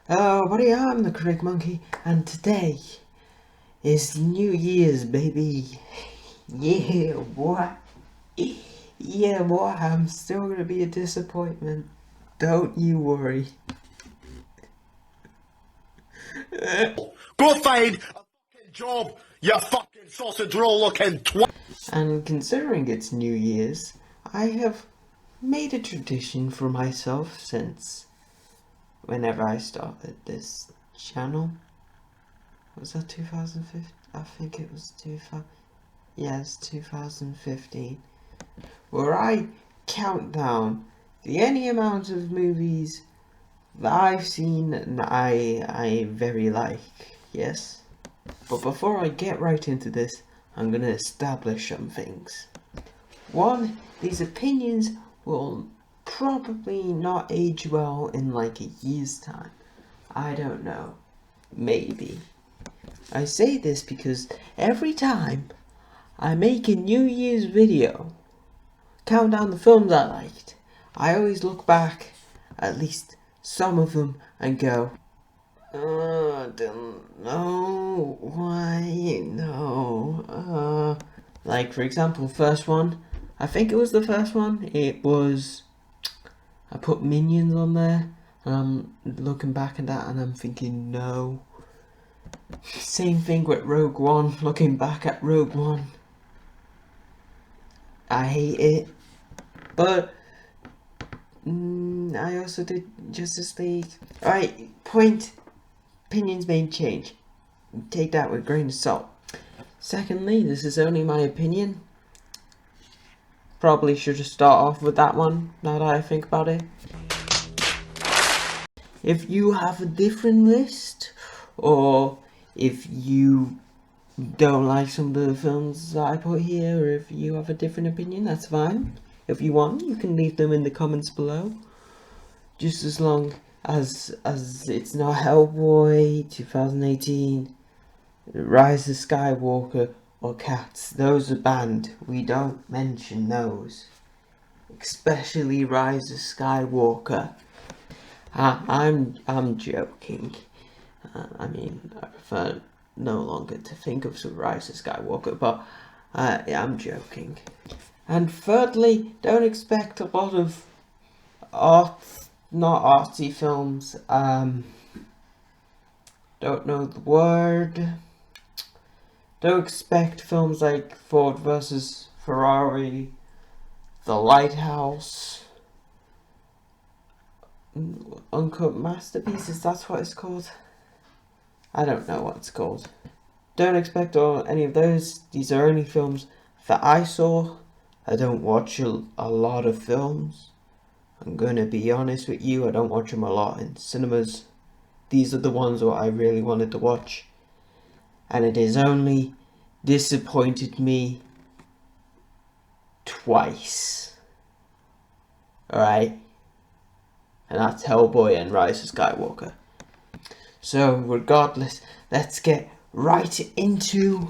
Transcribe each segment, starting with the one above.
Hello, buddy, I'm the Crick Monkey, and today is New Year's, baby. Yeah, boy. Yeah, boy, I'm still gonna be a disappointment. Don't you worry. Go find a fucking job, you fucking sausage roll looking twat. And considering it's New Year's, I have made a tradition for myself since whenever I started this channel. Was that 2015? I think it was 2000. Yes, 2015. Where I count down any amount of movies that I've seen and I very like, yes? But before I get right into this, I'm gonna establish some things. One, these opinions will probably not age well in like a year's time. I don't know. Maybe. I say this because every time I make a New Year's video, count down the films I liked, I always look back, at least some of them, and go, I don't know why, no, like for example, first one, I think it was the first one, I put Minions on there, and I'm looking back at that and I'm thinking, no. Same thing with Rogue One, looking back at Rogue One, I hate it, but I also did Justice League. Alright, point. Opinions may change. Take that with a grain of salt. Secondly, this is only my opinion. Probably should just start off with that one, now that I think about it. If you have a different list, or if you don't like some of the films that I put here, or if you have a different opinion, that's fine. If you want, you can leave them in the comments below. Just as long as it's not Hellboy 2018, Rise of Skywalker, or Cats. Those are banned. We don't mention those. Especially Rise of Skywalker. I'm joking. I mean, I prefer no longer to think of Rise of Skywalker, but I'm joking. And thirdly, don't expect a lot of art, not artsy films. Don't know the word. Don't expect films like Ford versus Ferrari, The Lighthouse, Uncut Masterpieces, that's what it's called. I don't know what it's called. Don't expect any of those. These are only films that I saw. I don't watch a lot of films. I'm gonna be honest with you, I don't watch them a lot in cinemas. These are the ones that I really wanted to watch. And it has only disappointed me twice. Alright? And that's Hellboy and Rise of Skywalker. So, regardless, let's get right into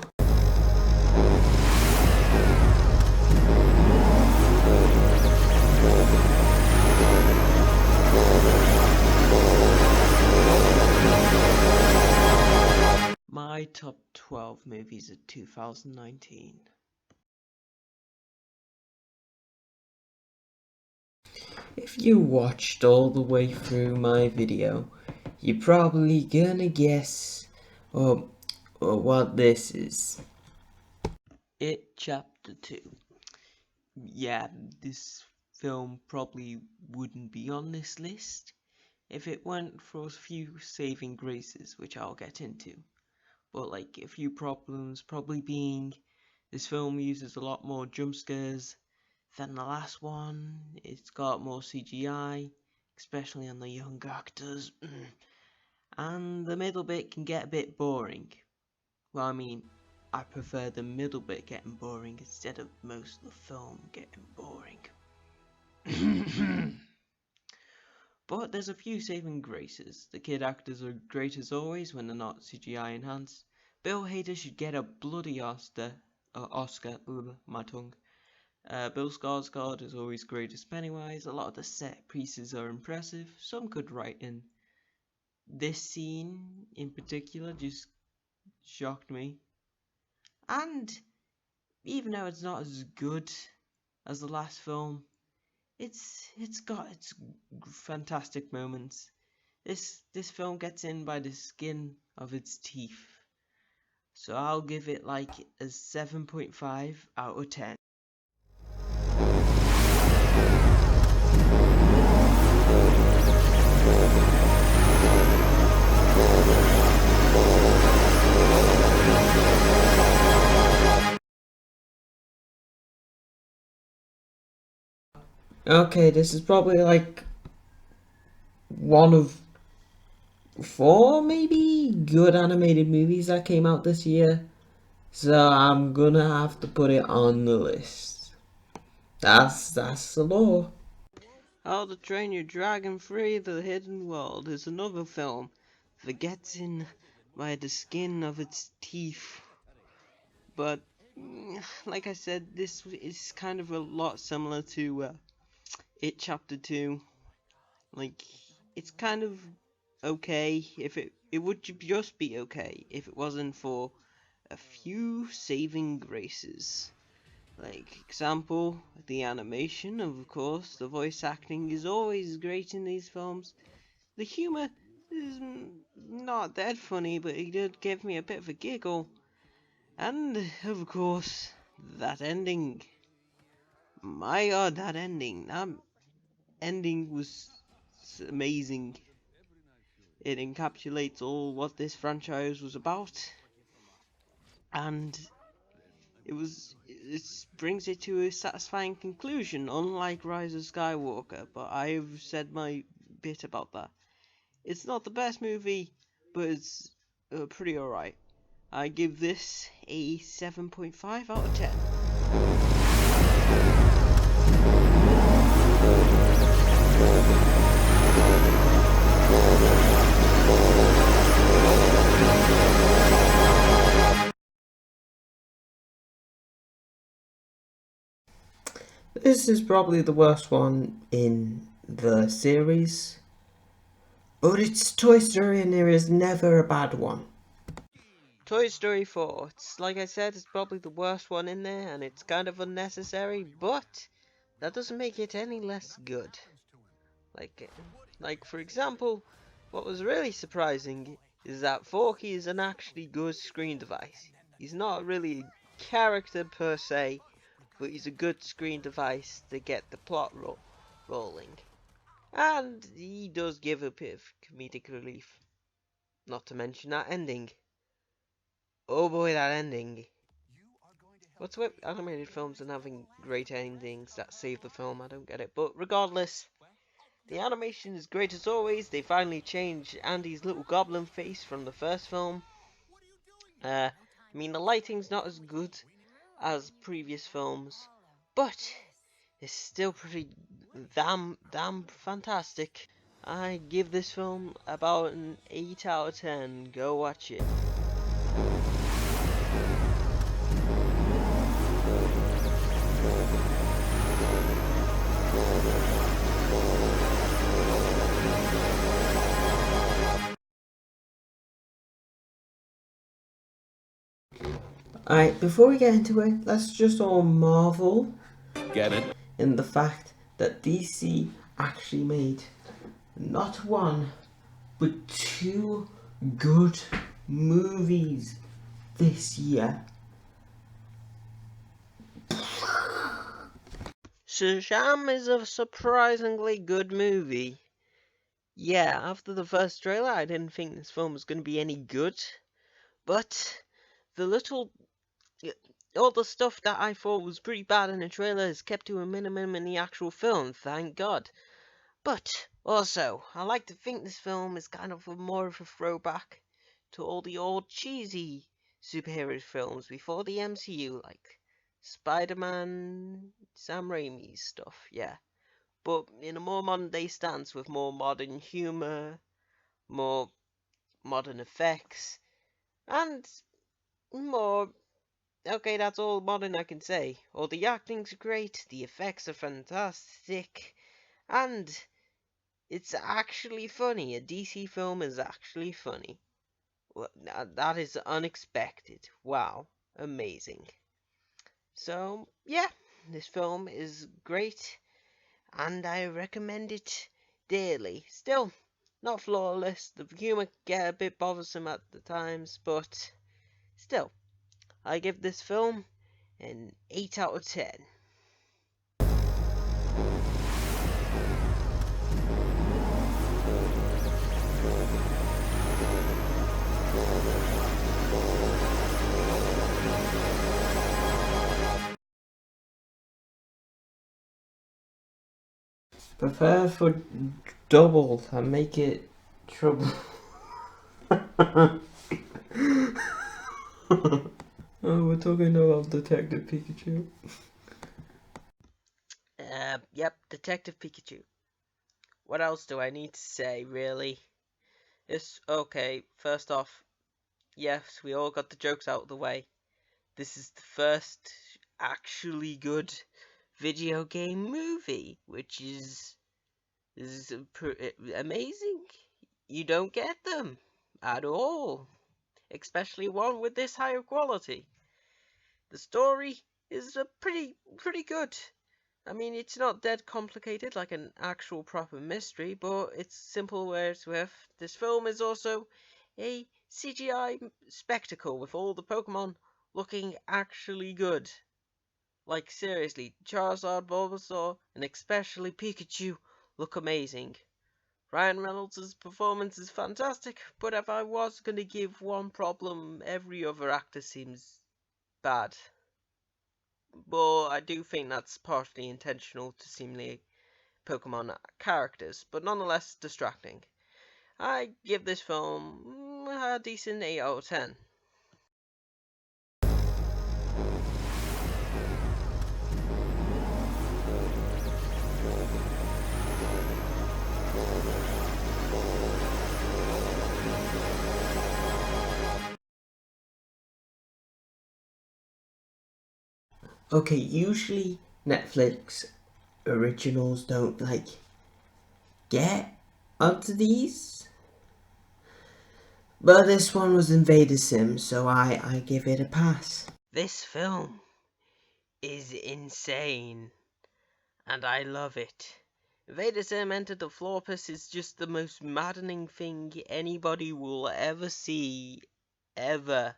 my top 12 movies of 2019. If you watched all the way through my video, you're probably gonna guess what this is. It Chapter 2. Yeah, this film probably wouldn't be on this list if it weren't for a few saving graces, which I'll get into. But like a few problems, probably being this film uses a lot more jump scares than the last one. It's got more CGI, especially on the young actors, and the middle bit can get a bit boring. Well, I mean, I prefer the middle bit getting boring instead of most of the film getting boring. But there's a few saving graces. The kid actors are great as always when they're not CGI enhanced. Bill Hader should get a bloody Oscar, my tongue. Bill Skarsgård is always great as Pennywise. A lot of the set pieces are impressive. Some good writing. this scene in particular just shocked me. And even though it's not as good as the last film, it's got its fantastic moments. This film gets in by the skin of its teeth. So I'll give it like a 7.5 out of 10. Okay, this is probably like one of 4 maybe good animated movies that came out this year. So I'm gonna have to put it on the list. That's the law. How to Train Your Dragon 3: The Hidden World is another film that gets in by the skin of its teeth. But like I said, this is kind of a lot similar to It Chapter 2. Like, it's kind of okay if it would just be okay if it wasn't for a few saving graces. Like, example, the animation, of course. The voice acting is always great in these films. The humour is not that funny, but it did give me a bit of a giggle. And, of course, that ending. My god, that ending. That ending was amazing. It encapsulates all what this franchise was about. And it brings it to a satisfying conclusion, unlike Rise of Skywalker, but I've said my bit about that. It's not the best movie, but it's pretty alright. I give this a 7.5 out of 10. This is probably the worst one in the series, but it's Toy Story and there is never a bad one. Toy Story 4, it's like I said, it's probably the worst one in there and it's kind of unnecessary, but that doesn't make it any less good. Like for example, what was really surprising is that Forky is an actually good screen device. He's not really a character per se, but he's a good screen device to get the plot rolling. And he does give a bit of comedic relief. Not to mention that ending. Oh boy, that ending. What's with animated films and having great endings that save the film? I don't get it. But regardless, the animation is great as always. They finally changed Andy's little goblin face from the first film. I mean, the lighting's not as good as previous films, but it's still pretty damn fantastic. I give this film about an 8 out of 10. Go watch it. Alright, before we get into it, let's just all marvel Get it? in the fact that DC actually made not one, but 2 good movies this year. Shazam is a surprisingly good movie. Yeah, after the first trailer, I didn't think this film was going to be any good, but all the stuff that I thought was pretty bad in the trailer is kept to a minimum in the actual film, thank God. But also, I like to think this film is kind of more of a throwback to all the old cheesy superhero films before the MCU, like Spider-Man, Sam Raimi's stuff, yeah. But in a more modern day stance with more modern humor, more modern effects, and more. Okay, that's all modern I can say. All the acting's great, the effects are fantastic, and It's actually funny. A DC film is actually funny. Well, that is unexpected. Wow. Amazing. So, yeah, this film is great, and I recommend it dearly. Still, not flawless. The humor get a bit bothersome at the times, but still, I give this film an 8 out of 10. Prepare for double and make it trouble. Oh, we're talking about Detective Pikachu. Yep, Detective Pikachu. What else do I need to say, really? It's okay, first off, yes, we all got the jokes out of the way. This is the first actually good video game movie, which is amazing. You don't get them at all, especially one with this higher quality. The story is pretty good. I mean, it's not dead complicated like an actual proper mystery, but it's simple words with. This film is also a CGI spectacle with all the Pokemon looking actually good. Like, seriously, Charizard, Bulbasaur, and especially Pikachu look amazing. Ryan Reynolds' performance is fantastic, but if I was going to give one problem, every other actor seems bad. But I do think that's partially intentional to simulate Pokemon characters, but nonetheless distracting. I give this film a decent 8 out of 10. Okay, usually Netflix originals don't get onto these, but this one was Invader Sim, so I give it a pass. This film is insane, and I love it. Invader Zim Enter the Florpus is just the most maddening thing anybody will ever see, ever.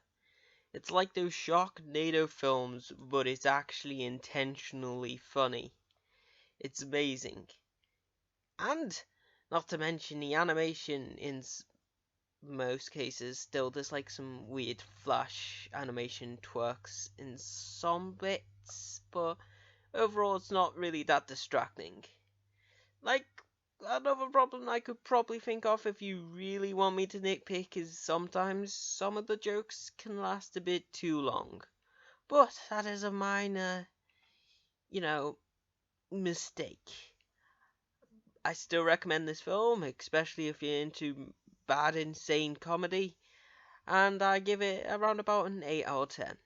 It's like those Sharknado films, but it's actually intentionally funny. It's amazing. And, not to mention the animation in most cases, still there's like some weird flash animation twerks in some bits, but overall it's not really that distracting. Like, another problem I could probably think of if you really want me to nitpick is sometimes some of the jokes can last a bit too long. But that is a minor, you know, mistake. I still recommend this film, especially if you're into bad, insane comedy, and I give it around about an 8 out of 10.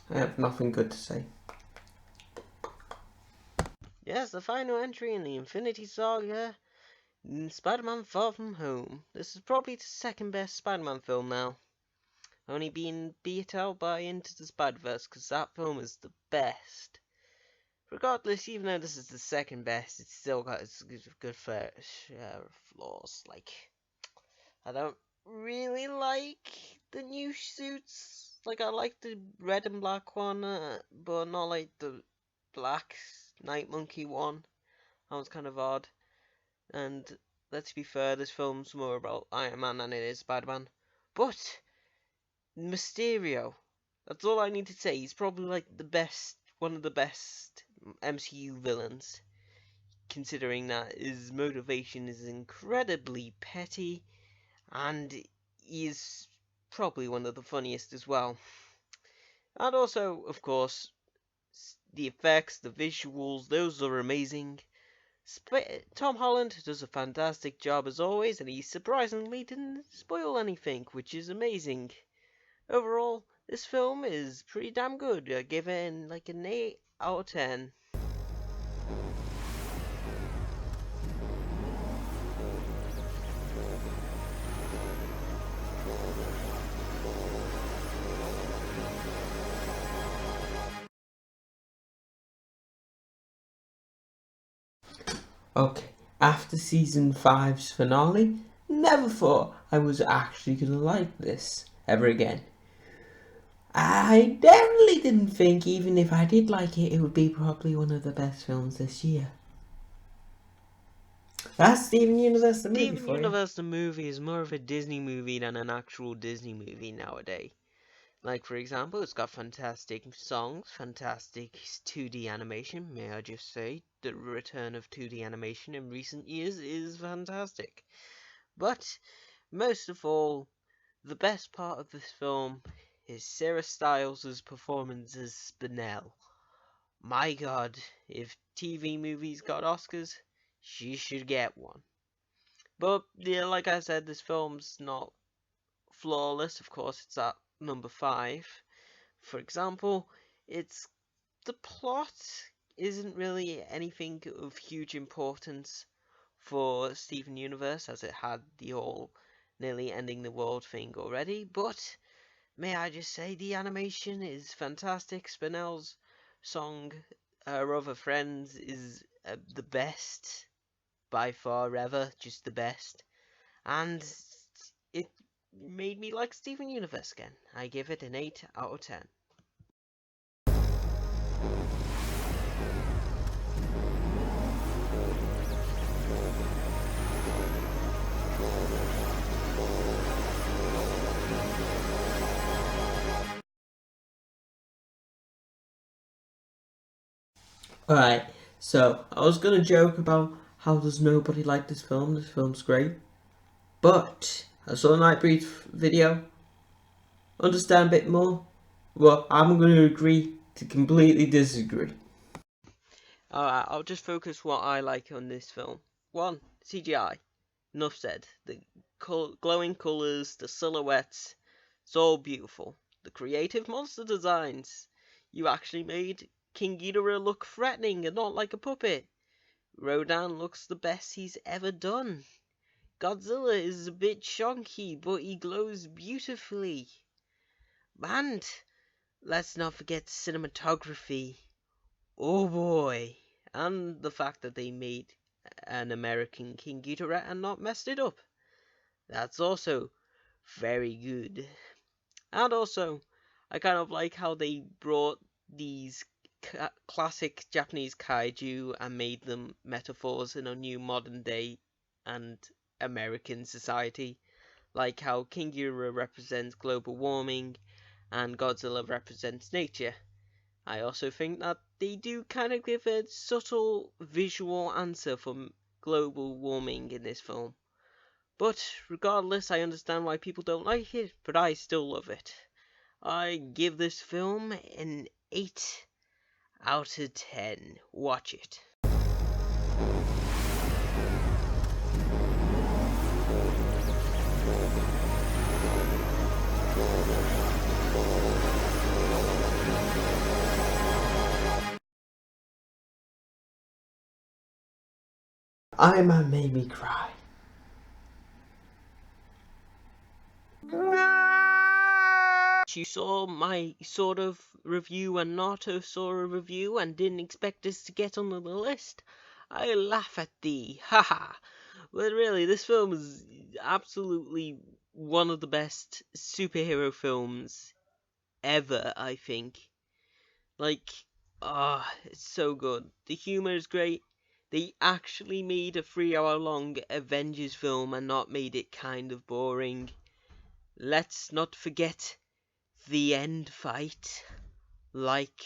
I have nothing good to say. Yes, the final entry in the Infinity Saga, Spider-Man Far From Home. This is probably the second best Spider-Man film now, only being beat out by Into the Spider-Verse, because that film is the best. Regardless, even though this is the second best, it's still got its good fair share of flaws. Like, I don't really like the new suits. Like, I like the red and black one, but not like the black Night Monkey one. That was kind of odd. And let's be fair, this film's more about Iron Man than it is Spider-Man. But Mysterio, that's all I need to say. He's probably like the best, one of the best MCU villains, considering that his motivation is incredibly petty and he is probably one of the funniest as well. And also, of course, the effects, the visuals, those are amazing. Tom Holland does a fantastic job as always, and he surprisingly didn't spoil anything, which is amazing. Overall, this film is pretty damn good. I give it like an 8 out of 10. Okay, after season 5's finale, never thought I was actually gonna like this ever again. I definitely didn't think, even if I did like it, it would be probably one of the best films this year. That's Steven Universe the movie Steven for you. Universe the movie is more of a Disney movie than an actual Disney movie nowadays. Like, for example, it's got fantastic songs, fantastic 2D animation. May I just say, the return of 2D animation in recent years is fantastic. But, most of all, the best part of this film is Sarah Styles' performance as Spinel. My god, if TV movies got Oscars, she should get one. But, yeah, like I said, this film's not flawless. Of course, it's at number 5. For example, it's the plot isn't really anything of huge importance for Steven Universe, as it had the whole nearly ending the world thing already, but may I just say the animation is fantastic. Spinell's song, Her Other Friends, is the best by far ever, just the best, and it made me like Steven Universe again. I give it an 8 out of 10. Alright, so I was gonna joke about how does nobody like this film. This film's great. But I saw a Nightbreed video, understand a bit more. Well, I'm gonna agree to completely disagree. Alright, I'll just focus what I like on this film. 1. CGI. Enough said. The glowing colours, the silhouettes, it's all beautiful. The creative monster designs. You actually made King Ghidorah look threatening and not like a puppet. Rodan looks the best he's ever done. Godzilla is a bit chunky, but he glows beautifully. And let's not forget cinematography. Oh boy. And the fact that they made an American King Ghidorah and not messed it up. That's also very good. And also, I kind of like how they brought these classic Japanese kaiju and made them metaphors in a new modern day and American society. Like how King Ghidorah represents global warming and Godzilla represents nature. I also think that they do kind of give a subtle visual answer for global warming in this film. But regardless, I understand why people don't like it, but I still love it. I give this film an 8 out of 10. Watch it. Iron Man made me cry. You saw my sort of review and not saw a review and didn't expect us to get on the list. I laugh at thee, haha. But really, this film is absolutely one of the best superhero films ever, I think. Like, it's so good. The humor is great. They actually made a 3-hour long Avengers film and not made it kind of boring. Let's not forget the end fight. Like,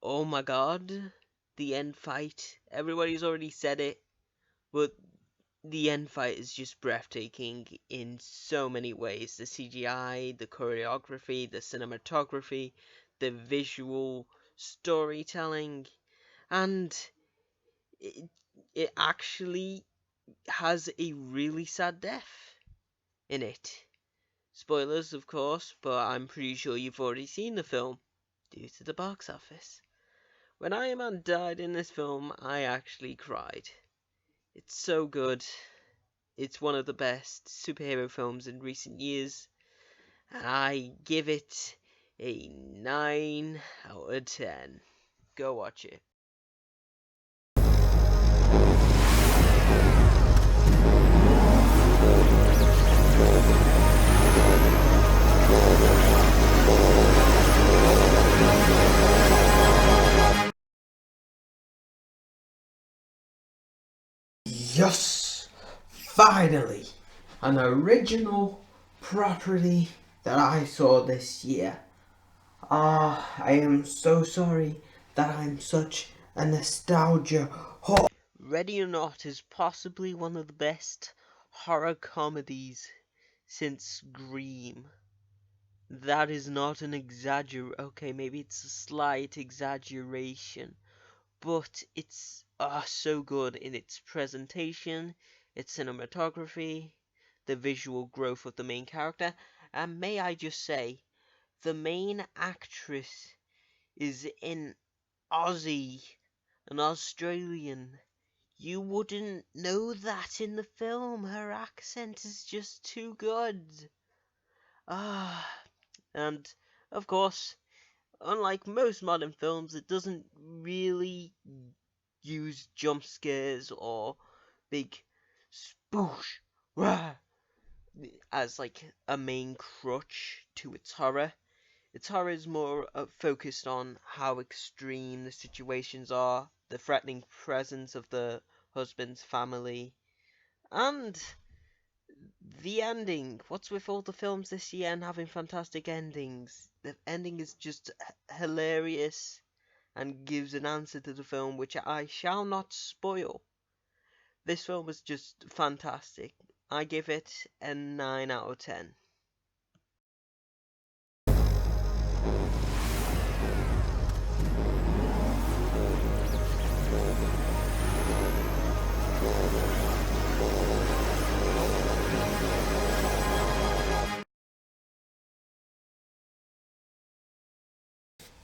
oh my god, the end fight. Everybody's already said it, but the end fight is just breathtaking in so many ways. The CGI, the choreography, the cinematography, the visual storytelling, and it, it actually has a really sad death in it. Spoilers, of course, but I'm pretty sure you've already seen the film due to the box office. When Iron Man died in this film, I actually cried. It's so good. It's one of the best superhero films in recent years, and I give it a 9 out of 10. Go watch it. Yes! Finally! An original property that I saw this year. I am so sorry that I'm such a nostalgia whore. Ready or Not is possibly one of the best horror comedies since Scream. That is not an okay, maybe it's a slight exaggeration, but it's so good in its presentation, its cinematography, the visual growth of the main character, and may I just say, the main actress is an Aussie, an Australian. You wouldn't know that in the film. Her accent is just too good. And of course, unlike most modern films, it doesn't really use jump scares or big spoosh rah, as like a main crutch to its horror. Its horror is more focused on how extreme the situations are, the threatening presence of the husband's family, and the ending. What's with all the films this year and having fantastic endings? The ending is just hilarious and gives an answer to the film which I shall not spoil. This film was just fantastic. I give it a 9 out of 10.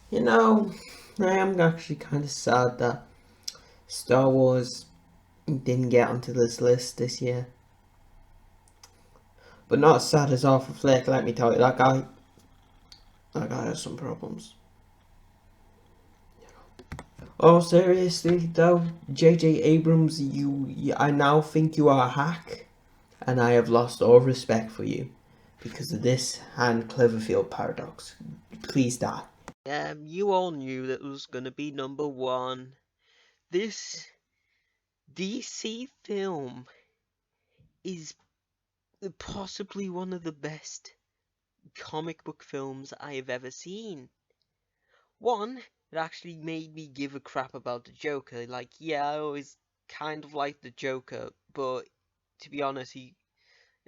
You know, I am actually kind of sad that Star Wars didn't get onto this list this year. But not as sad as Arthur Fleck, let me tell you. That guy has some problems. Oh, seriously though, J.J. Abrams, I now think you are a hack, and I have lost all respect for you because of this Han Cloverfield paradox. Please die. You all knew that was gonna be number one. This DC film is possibly one of the best comic book films I have ever seen. One, it actually made me give a crap about the Joker. Like, yeah, I always kind of liked the Joker, but to be honest,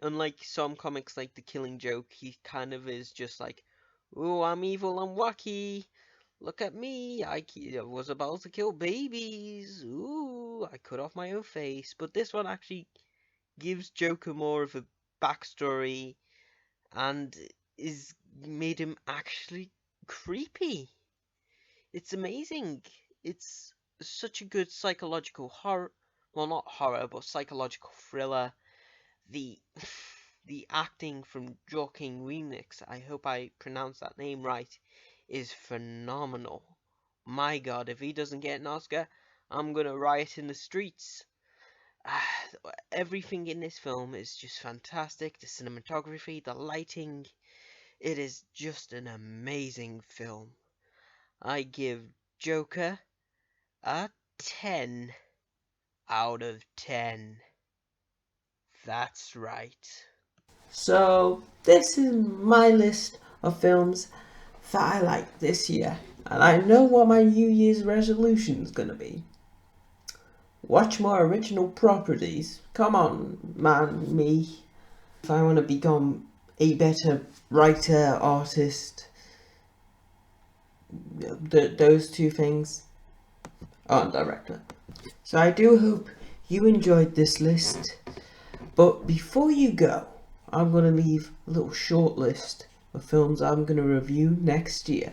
unlike some comics like The Killing Joke, he kind of is just like, "Ooh, I'm evil and wacky. Look at me, I was about to kill babies. Ooh, I cut off my own face." But this one actually gives Joker more of a backstory and is made him actually creepy. It's amazing. It's such a good psychological horror, well, not horror, but psychological thriller. The the acting from Joaquin Phoenix, I hope I pronounced that name right, is phenomenal. My God, if he doesn't get an Oscar, I'm gonna riot in the streets. Everything in this film is just fantastic. The cinematography, the lighting, it is just an amazing film. I give Joker a 10 out of 10. That's right. So, this is my list of films that I like this year, and I know what my New Year's resolution is gonna be. watch more original properties. Come on, man, me. If I want to become a better writer, artist, those two things, art director. So I do hope you enjoyed this list. But before you go, I'm going to leave a little short list of films I'm going to review next year.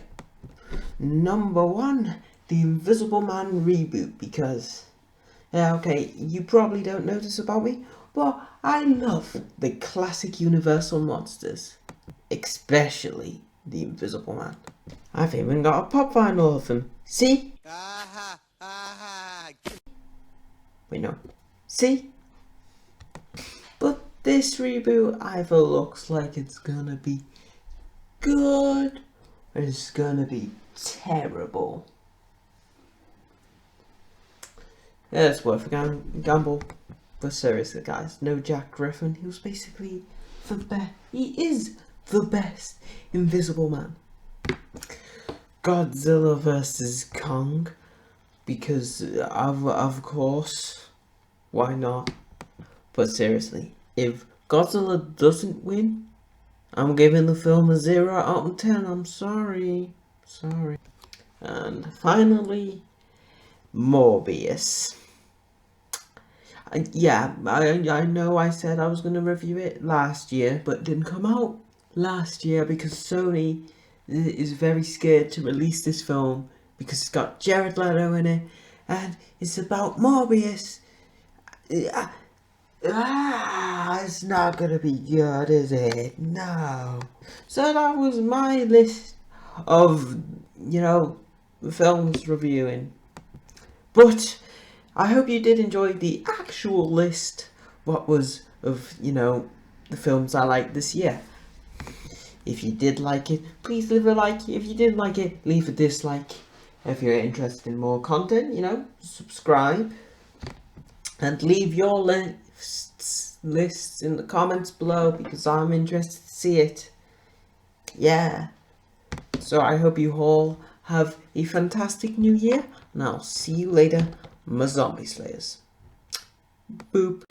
Number 1, The Invisible Man reboot, because, yeah, okay, you probably don't know this about me, but I love the classic Universal monsters, especially The Invisible Man. I've even got a pop vinyl of him. See? Wait, no. See? But this reboot either looks like it's gonna be good or it's gonna be terrible. Yeah, it's worth a gamble. But seriously, guys, no Jack Griffin. He was basically the best. He is the best Invisible Man. Godzilla vs. Kong, because of course, why not? But seriously, if Godzilla doesn't win, I'm giving the film a 0 out of 10. I'm sorry. And finally, Morbius. Yeah, I know I said I was going to review it last year, but it didn't come out last year because Sony is very scared to release this film because it's got Jared Leto in it and it's about Morbius. It's not gonna be good, is it? No. So that was my list of, films reviewing. But I hope you did enjoy the actual list, what was of, the films I liked this year. If you did like it, please leave a like. If you didn't like it, leave a dislike. If you're interested in more content, subscribe. And leave your lists in the comments below because I'm interested to see it. Yeah. So I hope you all have a fantastic new year. And I'll see you later, my zombie slayers. Boop.